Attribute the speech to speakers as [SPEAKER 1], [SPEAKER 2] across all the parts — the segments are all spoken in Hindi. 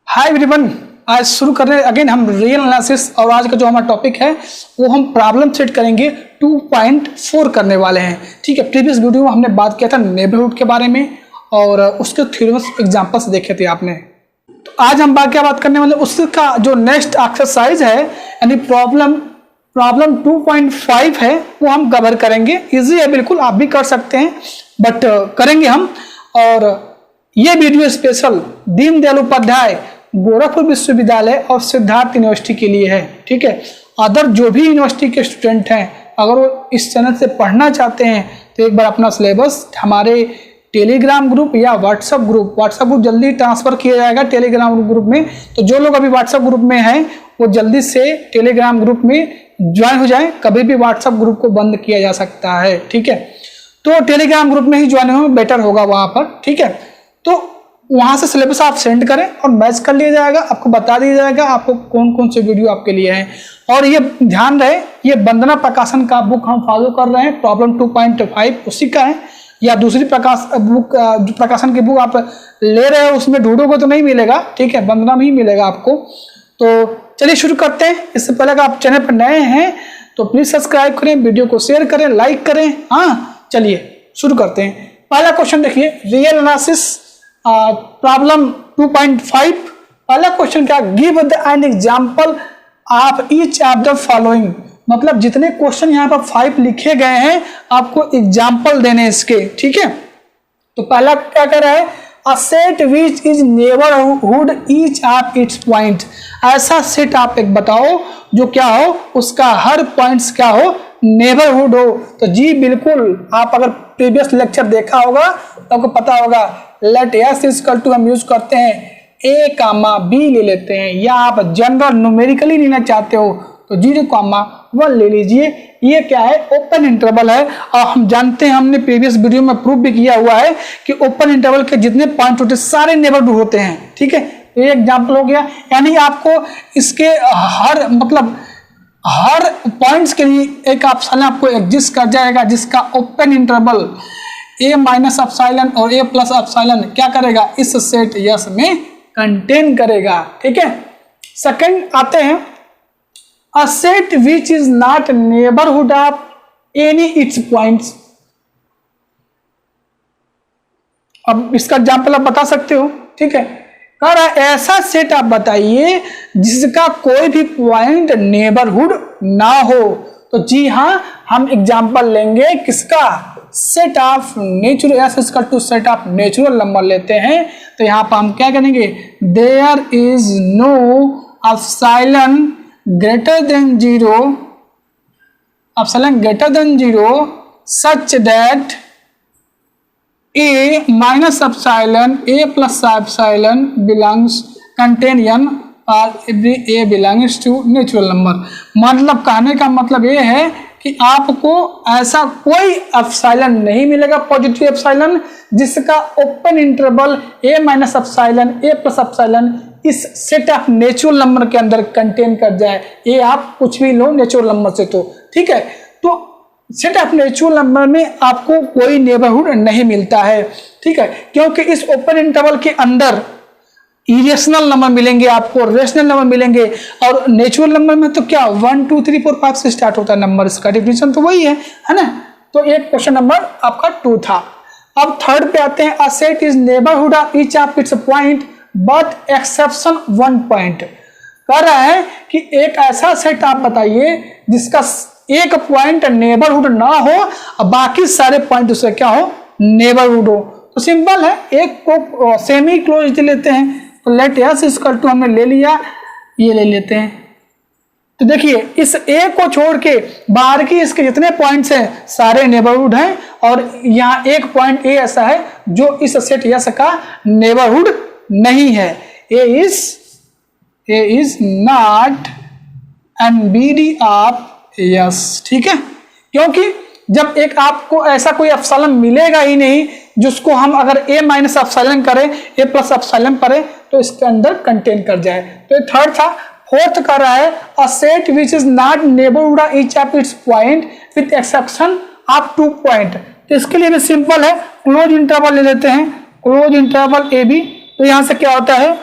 [SPEAKER 1] हाय एवरीवन, आज शुरू कर रहे हैं अगेन हम रियल एनालिसिस। और आज का जो हमारा टॉपिक है वो हम प्रॉब्लम सेट करेंगे 2.4 करने वाले हैं। ठीक है, प्रीवियस वीडियो में हमने बात किया था नेबरहुड के बारे में और उसके थ्योरम्स एग्जांपल्स देखे थे आपने। तो आज हम क्या बात करने वाले, उसका जो नेक्स्ट एक्सरसाइज है यानी प्रॉब्लम 2.5 है वो हम कवर करेंगे। इजी है बिल्कुल, आप भी कर सकते हैं बट करेंगे हम। और ये वीडियो स्पेशल दीनदयाल उपाध्याय गोरखपुर विश्वविद्यालय और सिद्धार्थ यूनिवर्सिटी के लिए है। ठीक है, अदर जो भी यूनिवर्सिटी के स्टूडेंट हैं अगर वो इस चैनल से पढ़ना चाहते हैं तो एक बार अपना सिलेबस हमारे टेलीग्राम ग्रुप या व्हाट्सएप ग्रुप जल्दी ट्रांसफर किया जाएगा टेलीग्राम ग्रुप में। तो जो लोग अभी व्हाट्सएप ग्रुप में हैं वो जल्दी से टेलीग्राम ग्रुप में ज्वाइन हो जाए। कभी भी व्हाट्सएप ग्रुप को बंद किया जा सकता है। ठीक है, तो टेलीग्राम ग्रुप में ही ज्वाइन हो, बेटर होगा वहां पर। ठीक है, तो वहां से सिलेबस आप सेंड करें और मैच कर लिया जाएगा, आपको बता दिया जाएगा आपको कौन कौन से वीडियो आपके लिए हैं। और ये ध्यान रहे, ये वंदना प्रकाशन का बुक हम फॉलो कर रहे हैं, प्रॉब्लम 2.5 उसी का है। या दूसरी प्रकाशन की बुक आप ले रहे हो उसमें ढूंढोगे तो नहीं मिलेगा। ठीक है, वंदना में ही मिलेगा आपको। तो चलिए शुरू करते हैं। इससे पहले अगर आप चैनल पर नए हैं तो प्लीज सब्सक्राइब करें, वीडियो को शेयर करें, लाइक करें। हाँ चलिए शुरू करते हैं। पहला क्वेश्चन देखिए, रियल एनालिसिस प्रॉब्लम 2.5। पहला क्वेश्चन क्या, give an example of each of the following. मतलब जितने क्वेश्चन यहाँ पर 5 लिखे गए हैं आपको एग्जांपल देने इसके। ठीक है, तो पहला क्या कह रहा है, a set which is neighbourhood each of its point. ऐसा सेट आप एक बताओ जो क्या हो, उसका हर पॉइंट्स क्या हो, नेबरहुड हो। तो जी बिल्कुल, आप अगर प्रीवियस लेक्चर देखा होगा तो आपको पता होगा लेट एस इक्वल टू हम यूज करते हैं ए कामा बी ले लेते हैं, या आप जनरल न्यूमेरिकली लेना चाहते हो तो 0,1 ले लीजिए। ये क्या है, ओपन इंटरवल है। और हम जानते हैं, हमने प्रीवियस वीडियो में प्रूफ भी किया हुआ है कि ओपन इंटरवल के जितने पॉइंट होते हैं सारे नेबरहुड होते हैं। ठीक है, ये एग्जांपल हो गया। यानी आपको इसके हर पॉइंट्स के लिए एक ऑप्शन आपको एग्जिस्ट कर जाएगा जिसका open interval a minus epsilon और a प्लस एप्सिलॉन क्या करेगा, इस सेट यस में कंटेन करेगा। ठीक है, सेकंड आते हैं, a set which is not neighbourhood of any its points. अब इसका एग्जांपल आप बता सकते हो। ठीक है, कह रहा है ऐसा सेट आप बताइए जिसका कोई भी पॉइंट नेबरहुड ना हो। तो जी हाँ, हम एग्जांपल लेंगे किसका, set of natural S equal to set of natural number लेते हैं। तो यहाँ पर हम क्या करेंगे, there is no epsilon greater than 0, epsilon greater than 0 such that a minus epsilon a plus epsilon belongs contain n और every a belongs to natural number। मतलब कहने का मतलब ये है कि आपको ऐसा कोई एप्सिलॉन नहीं मिलेगा, पॉजिटिव एप्सिलॉन, जिसका open interval a minus epsilon a plus epsilon इस सेट ऑफ नेचुरल नंबर के अंदर कंटेन कर जाए। ये आप कुछ भी लो नेचुरल नंबर से। तो ठीक है, तो सेट ऑफ नेचुरल नंबर में आपको कोई नेबरहुड नहीं मिलता है। ठीक है, क्योंकि इस ओपन इंटरवल के अंदर इरेशनल नंबर मिलेंगे, आपको रेशनल नंबर मिलेंगे। और नेचुरल नंबर में तो क्या 1 2 3 4 5 से स्टार्ट होता है नंबर, इसका डिफिनेशन तो वही है ना। तो एक क्वेश्चन नंबर आपका 2 था। अब थर्ड पे आते हैं, a set is neighbourhood of each of its point but exception 1 point. कह रहा है कि एक ऐसा सेट आप बताइए जिसका एक पॉइंट नेबरहुड ना हो और बाकी सारे पॉइंट उससे क्या हो, नेबरहुड हो। तो सिंपल है, एक को सेमी क्लोज लेते हैं। तो लेट एस इक्वल टू हमने ले लिया, ये ले लेते हैं। तो देखिए इस ए को छोड़ के बाहर की इसके जितने पॉइंट्स हैं सारे नेबरहुड हैं। और यहाँ एक पॉइंट ए ऐसा है जो इस सेट यस का नेबरहुड नहीं है। A is not NBD of S. ठीक है, क्योंकि जब एक आपको ऐसा कोई एप्सिलॉन मिलेगा ही नहीं जिसको हम अगर a माइनस एप्सिलॉन करें, a प्लस एप्सिलॉन करें तो इसके अंदर कंटेन कर जाए। तो ये थर्ड था। फोर्थ कर रहा है, a set which is not neighbourhood of each of its point with exception of 2 point. तो इसके लिए भी सिंपल है, क्लोज इंटरवल ले लेते हैं, क्लोज इंटरवल ए बी। तो यहां से क्या होता है,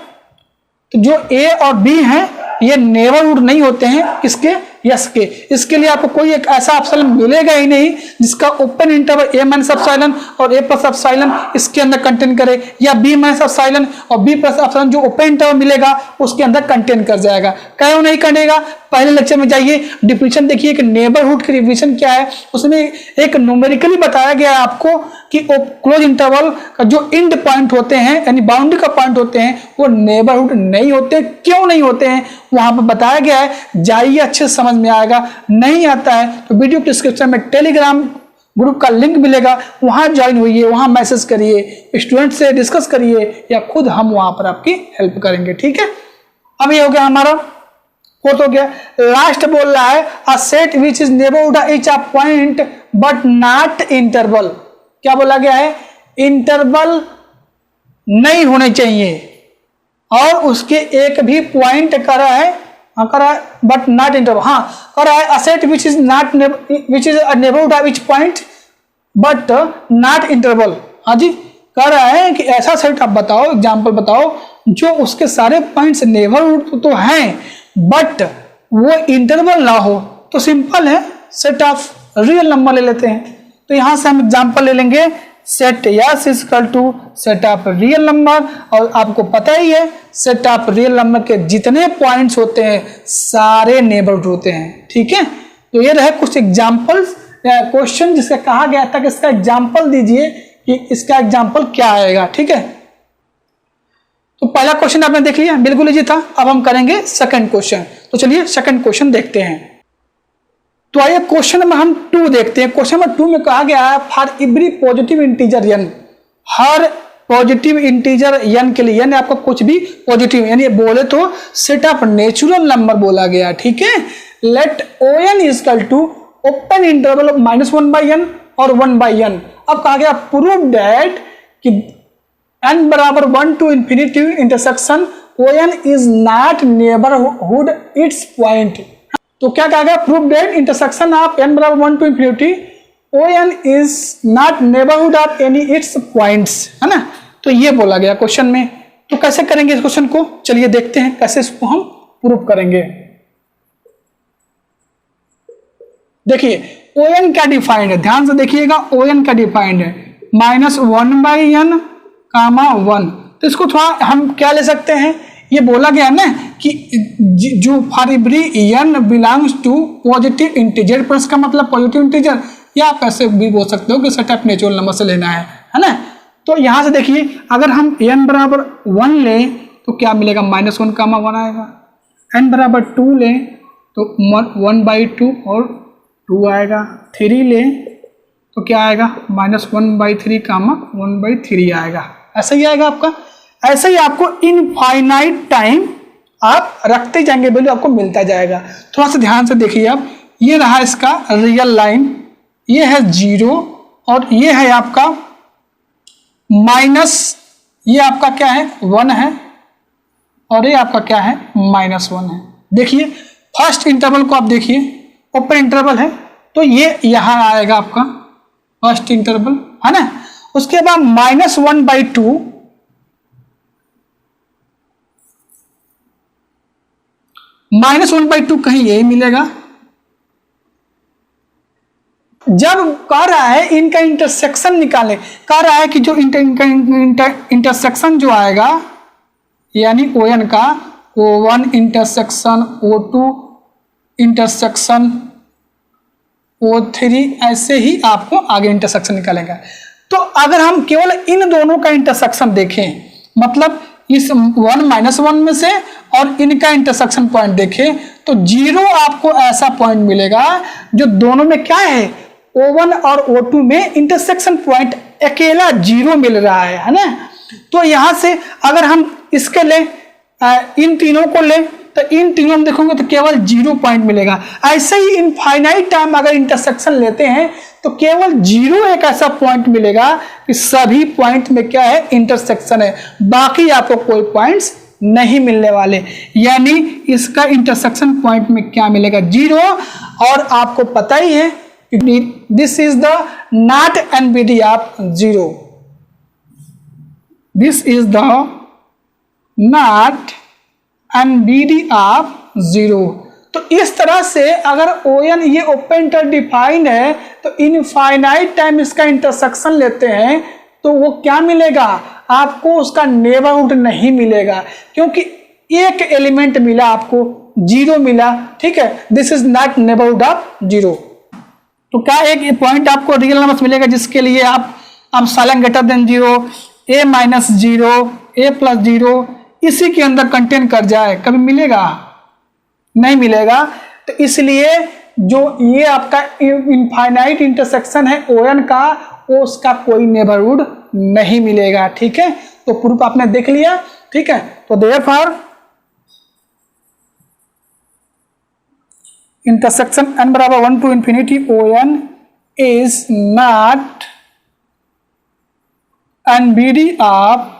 [SPEAKER 1] तो जो ए और बी हैं ये नेबरहुड नहीं होते हैं किसके, यस के। इसके लिए आपको कोई एक ऐसा ऑप्शन मिलेगा ही नहीं जिसका ओपन इंटरवल ए माइनस एप्सिलॉन और ए प्लस एप्सिलॉन इसके अंदर कंटेन करे, या बी माइनस एप्सिलॉन और बी प्लस एप्सिलॉन जो ओपन इंटरवल मिलेगा उसके अंदर कंटेन कर जाएगा। क्यों नहीं करेगा? पहले लेक्चर में जाइए, डिफिनेशन देखिए कि नेबरहुड की डिफिनेशन क्या है। उसमें एक न्यूमेरिकली बताया गया है आपको कि क्लोज इंटरवल का जो एंड पॉइंट होते हैं यानी बाउंड्री का पॉइंट होते हैं वो नेबरहुड नहीं होते। क्यों नहीं होते हैं वहां पर बताया गया है, जाइए अच्छे से समझ में आएगा। नहीं आता है तो वीडियो डिस्क्रिप्शन में टेलीग्राम ग्रुप का लिंक मिलेगा, वहां ज्वाइन होइए, वहां मैसेज करिए, स्टूडेंट से डिस्कस करिए या खुद हम वहां पर आपकी हेल्प करेंगे। ठीक है, अब ये हो गया हमारा फोर्थ हो गया। लास्ट बोल रहा है a set which is neighbourhood etch a point but not interval. क्या बोला गया है? इंटरवल नहीं होने चाहिए और उसके एक भी पॉइंट करा है, करा है बट नॉट इंटरवल। हाँ करा है a set which is not which is a neighbourhood which point but not interval. हाँ जी, कह रहा है कि ऐसा सेट आप बताओ, एग्जांपल बताओ जो उसके सारे पॉइंट्स नेबरहुड तो हैं बट वो इंटरवल ना हो। तो सिंपल है, सेट ऑफ रियल नंबर ले लेते हैं। तो यहां से हम एग्जांपल ले लेंगे, set S is equal to set of real number. और आपको पता ही है सेट ऑफ रियल नंबर के जितने पॉइंट्स होते हैं सारे नेबरहुड होते हैं। ठीक है, तो ये रहे कुछ एग्जांपल्स क्वेश्चन जिसका कहा गया था कि इसका एग्जांपल दीजिए कि इसका एग्जांपल क्या आएगा। ठीक है, तो पहला क्वेश्चन आपने देख लिया, बिल्कुल इजी था। अब हम करेंगे सेकंड क्वेश्चन। तो चलिए सेकंड क्वेश्चन देखते हैं। तो आइए क्वेश्चन नंबर हम 2 देखते हैं। क्वेश्चन नंबर 2 में कहा गया है for every positive integer n, her positive integer n के लिए, यानी आपको कुछ भी पॉजिटिव यानी बोले तो सेट ऑफ नेचुरल नंबर बोला गया। ठीक है, let ON is equal to open interval of -1/n और 1/n। अब कहा गया प्रूव दैट कि n बराबर 1 to infinity intersection ON is not neighbourhood it's point. तो क्या कहा गया? Prove that intersection of n बराबर 1 to infinity ON is not neighbourhood of any its points, है ना। तो ये बोला गया क्वेश्चन में। तो कैसे करेंगे इस क्वेश्चन को, चलिए देखते हैं कैसे इसको हम प्रूव करेंगे। देखिए ON क्या डिफाइंड है, ध्यान से देखिएगा। ON क्या डिफाइंड है -1/n, 1। तो इसको थोड़ा हम क्या ले सकते हैं, ये बोला गया ना कि जो for every n belongs to positive integer, plus का मतलब पॉजिटिव इंटीजर, या आप ऐसे भी बोल सकते हो कि सेट ऑफ नेचुरल नंबर से लेना है ना। तो यहां से देखिए अगर हम n बराबर 1 लें तो क्या मिलेगा, -1, 1 आएगा। n बराबर 2 लें तो 1/2 और 2 आएगा। 3 लें तो क्या आएगा, -1/3, 1/3 आएगा। ऐसा ही आएगा आपका। ऐसे ही आपको इनफाइनाइट टाइम आप रखते जाएंगे, वैल्यू आपको मिलता जाएगा। थोड़ा सा ध्यान से देखिए आप, ये रहा इसका रियल लाइन, ये है 0 और ये है आपका माइनस, ये आपका क्या है 1 है और ये आपका क्या है -1 है। देखिए फर्स्ट इंटरवल को आप देखिए, ओपन इंटरवल है तो ये यहां आएगा आपका फर्स्ट इंटरवल, है ना। उसके बाद -1/2, -1/2 कहीं यही मिलेगा। जब कह रहा है इनका इंटरसेक्शन निकालें, कह रहा है कि जो इंटरसेक्शन जो आएगा यानी ON का O1 intersection O2 intersection O3, ऐसे ही आपको आगे इंटरसेक्शन निकालेगा। तो अगर हम केवल इन दोनों का इंटरसेक्शन देखें, मतलब इस 1 -1 में से और इनका इंटरसेक्शन पॉइंट देखें तो 0 आपको ऐसा पॉइंट मिलेगा जो दोनों में क्या है, O1 और O2 में इंटरसेक्शन पॉइंट अकेला 0 मिल रहा है ना। तो यहां से अगर हम इसके ले इन तीनों को ले तो इन तीनों में देखोगे तो केवल 0 पॉइंट मिलेगा। ऐसे ही इनफाइनाइट टाइम अगर इंटरसेक्शन लेते हैं तो केवल 0 एक ऐसा पॉइंट मिलेगा कि सभी पॉइंट में क्या है, इंटरसेक्शन है, बाकी आपको कोई पॉइंट्स नहीं मिलने वाले। यानी इसका इंटरसेक्शन पॉइंट में क्या मिलेगा, 0। और आपको पता ही है कि this is the not NBD of 0, this is the not N B D of 0। तो इस तरह से अगर ओ एन ये ओपन इंटरवल डिफाइंड है तो इनफाइनाइट टाइम इसका इंटरसेक्शन लेते हैं तो वो क्या मिलेगा आपको, उसका नेबरहुड नहीं मिलेगा, क्योंकि एक एलिमेंट मिला आपको, 0 मिला, ठीक है, this is not neighbourhood of 0। तो क्या एक पॉइंट आपको रियल नंबर मिलेगा जिसके लिए आप silent greater than 0, a minus 0, a plus 0 इसी के अंदर कंटेन कर जाए, कभी मिलेगा नहीं मिलेगा। तो इसलिए जो ये आपका इनफाइनाइट इंटरसेक्शन है ओ एन का, वो उसका कोई नेबरहुड नहीं मिलेगा, ठीक है। तो प्रूफ आपने देख लिया, ठीक है। तो देयरफॉर इंटरसेक्शन n बराबर 1 to infinity O N is not NBD of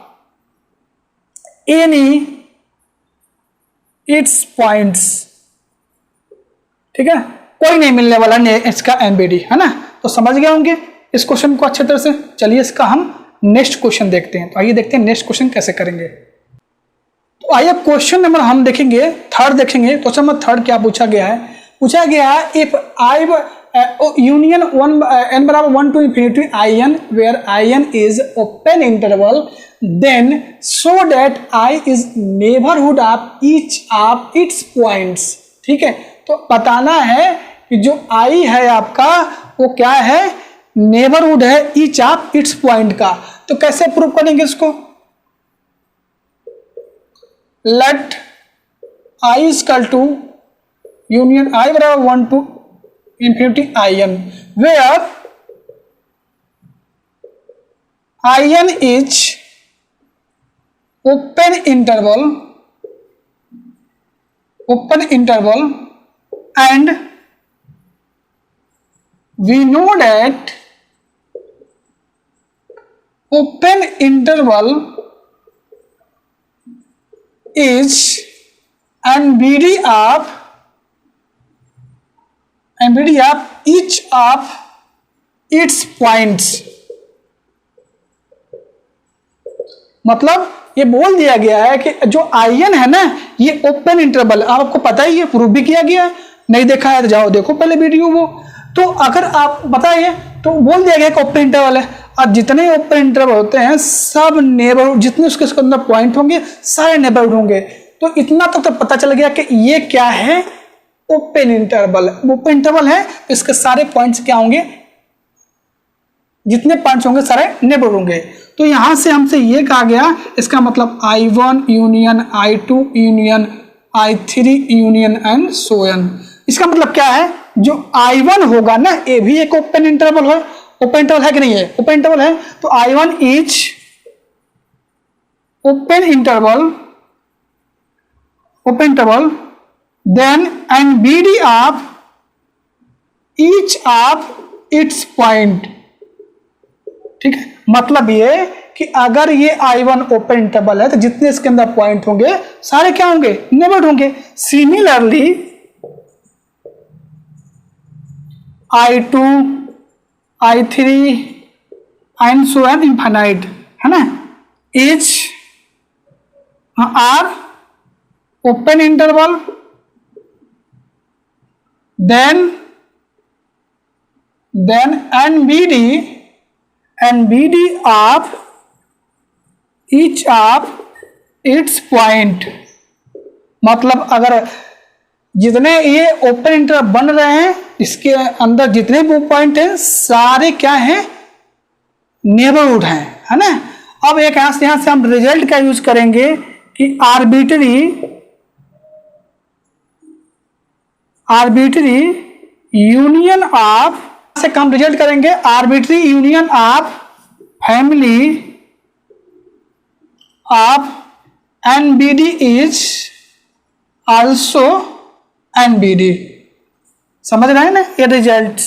[SPEAKER 1] any its points, ठीक है, कोई नहीं मिलने वाला इसका एनबीडी, है ना। तो समझ गए होंगे इस क्वेश्चन को अच्छे तरह से। चलिए इसका हम नेक्स्ट क्वेश्चन देखते हैं। तो आइए देखते हैं नेक्स्ट क्वेश्चन कैसे करेंगे। तो आइए क्वेश्चन नंबर हम देखेंगे, थर्ड देखेंगे। क्वेश्चन नंबर थर्ड क्या पूछा गया है, पूछा गया है इफ आई यूनियन n बराबर 1 to infinity in where in is open interval then so that I is neighborhood of each of its points, ठीक है। तो बताना है कि जो i है आपका वो क्या है, नेबरहुड है each of its पॉइंट का। तो कैसे प्रूव करेंगे इसको, let i is equal to union i बराबर 1 to infinity in where in is open interval and we know that open interval is NBD of each of its points। मतलब ये बोल दिया गया है कि जो आयन है ना ये ओपन इंटरवल, आपको पता ही है, प्रूव भी किया गया है, नहीं देखा है तो जाओ देखो पहले वीडियो वो। तो अगर आप बताइए तो बोल दिया गया कि ओपन इंटरवल है, और जितने ओपन इंटरवल होते हैं सब नेबरहुड, जितने उसके अंदर पॉइंट होंगे सारे नेबरहुड होंगे। तो इतना तक तो पता चल गया कि ये क्या है, ओपन इंटरवल। ओपन इंटरवल है तो इसके सारे पॉइंट्स क्या होंगे, जितने पॉइंट्स होंगे सारे नेबरहुड होंगे। तो यहां से हमसे ये कहा गया, इसका मतलब I1 union I2 union I3 union and so on. इसका मतलब क्या है, जो I1 होगा ना ये भी एक ओपन इंटरवल है, ओपन इंटरवल है कि नहीं है, ओपन इंटरवल है। तो I1 is open interval then NBD of each of its point, ठीक है। मतलब ये कि अगर ये I1 ओपन इंटरवल है तो जितने इसके अंदर पॉइंट होंगे सारे क्या होंगे, नेबरहुड होंगे। Similarly I2 I3 and so on infinite, है ना, is R open interval then NBD of each of its point। मतलब अगर जितने ये ओपन इंटरवल बन रहे हैं इसके अंदर जितने भी पॉइंट हैं सारे क्या हैं, नेबरहुड हैं, है ना। अब एक यहां से हम रिजल्ट का यूज करेंगे कि आर्बिट्री यूनियन ऑफ, से हम रिजल्ट करेंगे arbitrary union of family of NBD is also NBD. समझ रहे हैं ना ये रिजल्ट।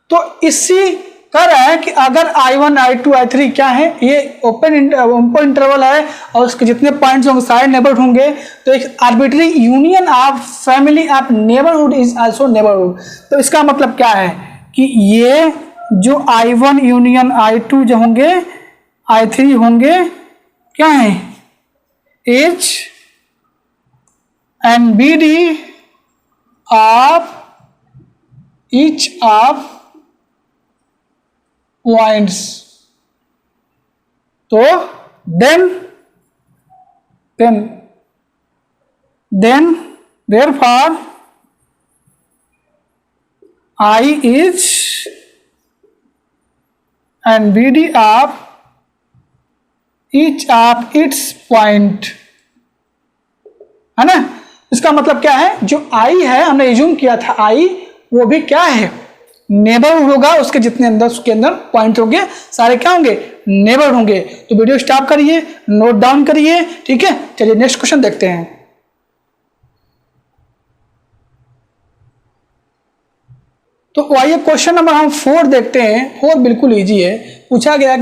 [SPEAKER 1] तो इसी कर रहा है कि अगर I1 I2 I3 क्या है, ये ओपन इंटरवल है और उसके जितने पॉइंट्स होंगे सारे नेबरहुड होंगे, तो एक arbitrary union of family of neighbourhood is also neighbourhood. तो इसका मतलब क्या है कि ये जो I1 यूनियन I2 जो होंगे I3 होंगे क्या है, is NBD of each of points, तो then therefore I is NBD of each of its point, है ना। इसका मतलब क्या है, जो I है हमने एज्यूम किया था I, वो भी क्या है, नेबरहुड होगा, उसके जितने अंदर उसके अंदर पॉइंट होंगे सारे क्या होंगे, नेबरहुड होंगे। तो वीडियो स्टॉप करिए, नोट डाउन करिए, ठीक है। चलिए नेक्स्ट क्वेश्चन देखते हैं। तो आइए क्वेश्चन नंबर हम 4 देखते हैं। 4 बिल्कुल इजी है। पूछा गया है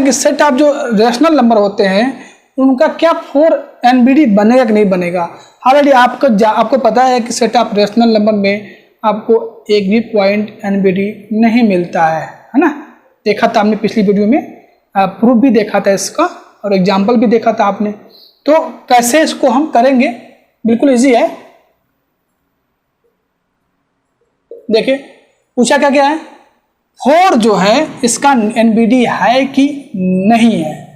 [SPEAKER 1] कि सेट ऑफ जो रेशनल नंबर होते हैं उनका क्या 4 NBD बनेगा कि नहीं बनेगा। ऑलरेडी आपको पता है कि सेट ऑफ रेशनल नंबर में आपको एक भी पॉइंट NBD नहीं मिलता है ना। देखा था आपने पिछली वीडियो में, प्रूफ भी देखा था इसका और एग्जाम्पल भी देखा था आपने। तो कैसे इसको हम करेंगे, बिल्कुल इजी है। देखिए पूछा क्या क्या है, 4 जो है इसका NBD है कि नहीं है।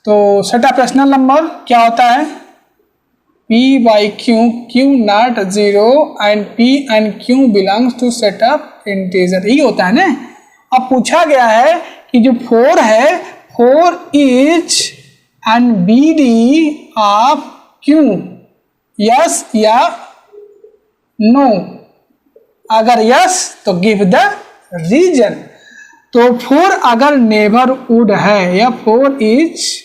[SPEAKER 1] तो सेट ऑफ रेशनल नंबर क्या होता है, P by Q, Q not 0 and P and Q belongs to set of integer, यही होता है ना। अब पूछा गया है कि जो 4 है, 4 is NBD of Q, yes या नो। अगर यस तो गिव द रीजन। तो 4 अगर नेबरहुड है या 4 इज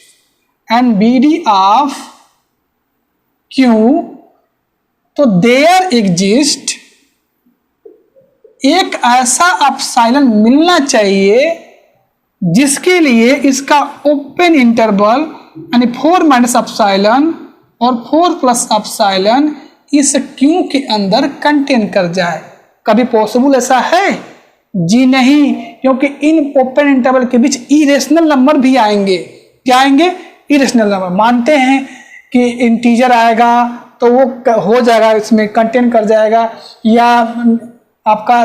[SPEAKER 1] NBD ऑफ Q, तो देयर एग्जिस्ट एक ऐसा एप्सिलॉन मिलना चाहिए जिसके लिए इसका ओपन इंटरवल यानी 4 माइनस एप्सिलॉन और 4 प्लस एप्सिलॉन इस Q के अंदर कंटेन कर जाए। कभी पॉसिबल ऐसा है? जी नहीं, क्योंकि इन ओपन इंटरवल के बीच इरेशनल नंबर भी आएंगे। क्या आएंगे? Irrational number. मानते हैं कि इंटीजर आएगा तो वो हो जाएगा, इसमें कंटेन कर जाएगा, या आपका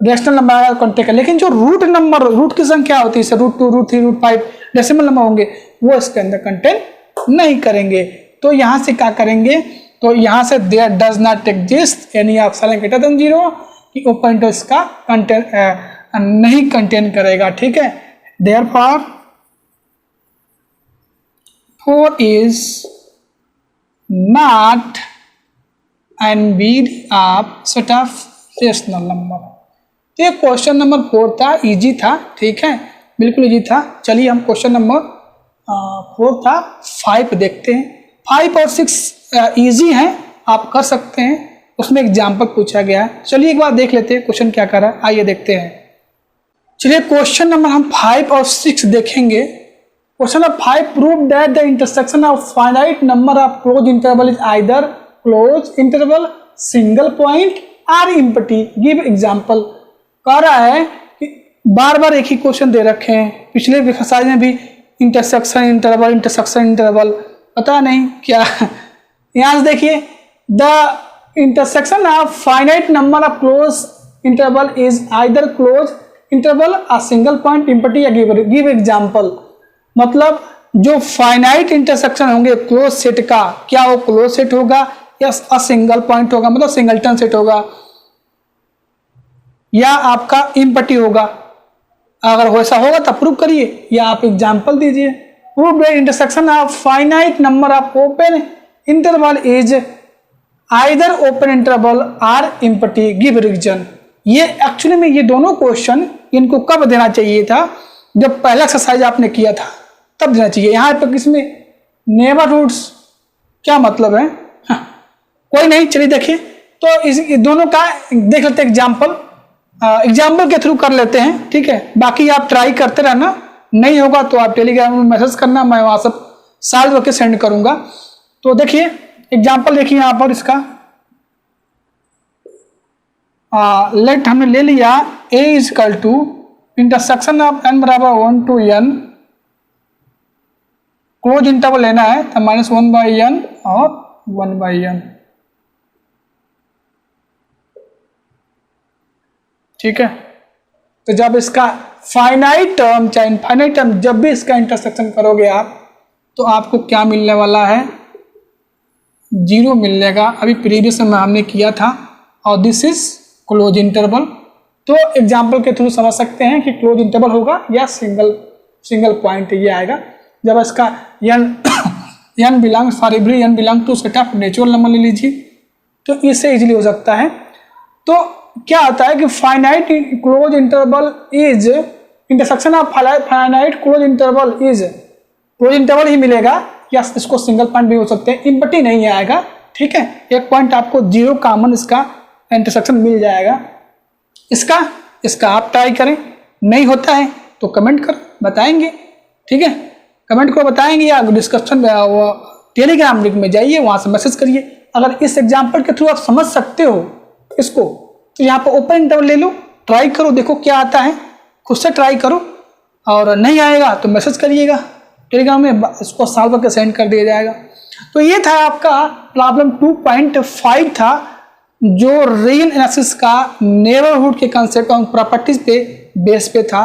[SPEAKER 1] रेशनल नंबर आएगा कंटेन कर, लेकिन जो रूट नंबर, रूट की संख्या होती है, root 2, root 3, root 5 decimal number होंगे, वो इसके अंदर कंटेन नहीं करेंगे। तो यहाँ से क्या करेंगे, तो यहाँ से there does not exist any epsilon greater than 0, कि ओपन इंटरवल इसका कंटेन नहीं कंटेन करेगा। ठीक है, therefore 4 is not NBD of set of rational number. तो ये क्वेश्चन नंबर 4 था, इजी था, ठीक है, बिल्कुल इजी था। चलिए हम क्वेश्चन नंबर 4 था 5 देखते हैं। 5 और 6 इजी हैं, आप कर सकते हैं, उसमें एग्जाम्पल पूछा गया है। चलिए एक बार देख लेते हैं क्वेश्चन क्या कर रहा है, आइए देखते हैं। चलिए क्वेश्चन नंबर हम 5 और 6 देखेंगे। Question number 5, prove that the intersection of finite number of close interval is either close interval, single point और एम्प्टी। Give example. कह रहा है कि बार बार एक ही क्वेश्चन दे रखे हैं, पिछले एक्सरसाइज में भी इंटरसेक्शन इंटरवल पता नहीं क्या। यहाँ से देखिए, the intersection of finite number of close interval is either close interval a single point empty या गिव एग्जाम्पल। मतलब जो फाइनाइट इंटरसेक्शन होंगे क्लोज सेट का, क्या वो क्लोज सेट होगा या अ सिंगल पॉइंट होगा, मतलब सिंगलटन सेट होगा, या आपका एम्प्टी होगा। अगर वैसा होगा तब प्रूव करिए, या आप एग्जाम्पल दीजिए। Prove the intersection of finite number of open interval is either open interval और एम्प्टी, गिव रीजन। ये एक्चुअली में ये दोनों क्वेश्चन इनको कब देना चाहिए था, जब पहला एक्सरसाइज आपने किया था तब देना चाहिए। यहाँ पर इसमें नेबरहुड्स क्या मतलब है, हाँ, कोई नहीं। चलिए देखिए, तो इस दोनों का देख लेते हैं एग्जाम्पल। एग्जाम्पल के थ्रू कर लेते हैं, ठीक है। बाकी आप ट्राई करते रहना, नहीं होगा तो आप टेलीग्राम में मैसेज करना, मैं वहाँ सब सॉल्व करके सेंड करूँगा। तो देखिए एग्जाम्पल देखिए यहाँ पर इसका, लेट हमने ले लिया a is equal to intersection of n बराबर 1 to n क्लोज इंटरवल लेना है तो -1/n और 1/n, ठीक है। तो जब इसका फाइनाइट टर्म चाहे इनफाइनाइट टर्म जब भी इसका इंटरसेक्शन करोगे आप, तो आपको क्या मिलने वाला है, 0 मिलेगा। अभी प्रीवियस में हमने किया था। और दिस इज क्लोज इंटरवल। तो एग्जाम्पल के थ्रू समझ सकते हैं कि क्लोज इंटरवल होगा या सिंगल पॉइंट ये आएगा जब इसका n belongs for every n belong to set of natural number ले लीजिए, तो इससे इजीली हो सकता है। तो क्या होता है कि finite closed interval is intersection of finite closed interval is, closed interval ही मिलेगा या इसको सिंगल पॉइंट भी हो सकते हैं, इम्पटी नहीं आएगा, ठीक है। एक पॉइंट आपको 0 कॉमन इसका इंटरसेक्शन मिल जाएगा। इसका आप ट्राई करें, नहीं होता है तो कमेंट कर बताएंगे, ठीक है। कमेंट को बताएंगे या डिस्क्रिप्शन टेलीग्राम लिंक में जाइए, वहां से मैसेज करिए। अगर इस एग्जाम्पल के थ्रू आप समझ सकते हो इसको, तो यहाँ पर ओपन इंटरवल ले लो, ट्राई करो, देखो क्या आता है, खुद से ट्राई करो। और नहीं आएगा तो मैसेज करिएगा टेलीग्राम में, इसको सॉल्व करके सेंड कर दिया जाएगा। तो ये था आपका प्रॉब्लम 2.5 था, जो रीजन एनालिसिस का नेबरहुड के कंसेप्ट और प्रॉपर्टीज पे बेस पे था।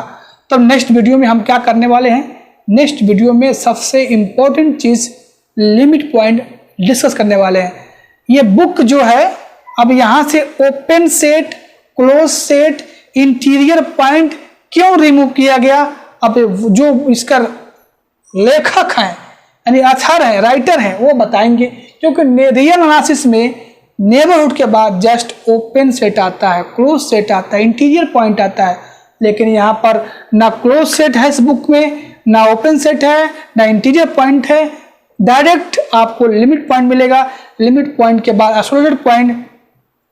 [SPEAKER 1] तब नेक्स्ट वीडियो में हम क्या करने वाले हैं, नेक्स्ट वीडियो में सबसे इम्पोर्टेंट चीज लिमिट पॉइंट डिस्कस करने वाले हैं। ये बुक जो है अब यहाँ से open set, close set, interior point क्यों रिमूव किया गया, अब जो इसका लेखक हैं यानी ऑथर है, राइटर हैं, वो बताएंगे। क्योंकि रीजन एनालिसिस में नेबरहुड के बाद जस्ट ओपन सेट आता है, क्लोज सेट आता है, इंटीरियर पॉइंट आता है, लेकिन यहाँ पर ना क्लोज सेट है इस बुक में, ना ओपन सेट है, ना इंटीरियर पॉइंट है। डायरेक्ट आपको लिमिट पॉइंट मिलेगा, लिमिट पॉइंट के बाद एसोसिएटेड पॉइंट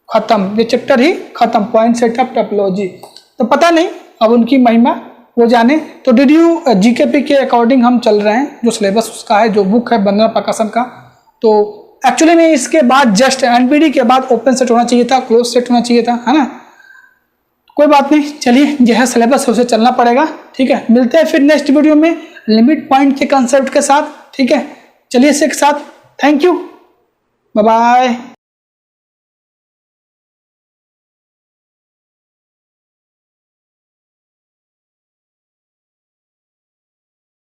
[SPEAKER 1] खत्म, ये चैप्टर ही खत्म, पॉइंट सेटअप टोपोलॉजी। तो पता नहीं अब उनकी महिमा वो जाने। तो DDU GKP के अकॉर्डिंग हम चल रहे हैं, जो सिलेबस उसका है, जो बुक है बंदना प्रकाशन का। तो एक्चुअली में इसके बाद जस्ट NPD के बाद ओपन सेट होना चाहिए था, क्लोज सेट होना चाहिए था, है ना। कोई बात नहीं, चलिए यह है सिलेबस, उसे चलना पड़ेगा, ठीक है। मिलते हैं फिर नेक्स्ट वीडियो में लिमिट पॉइंट के कंसेप्ट के साथ, ठीक है। चलिए इसके साथ थैंक यू, बाय बाय।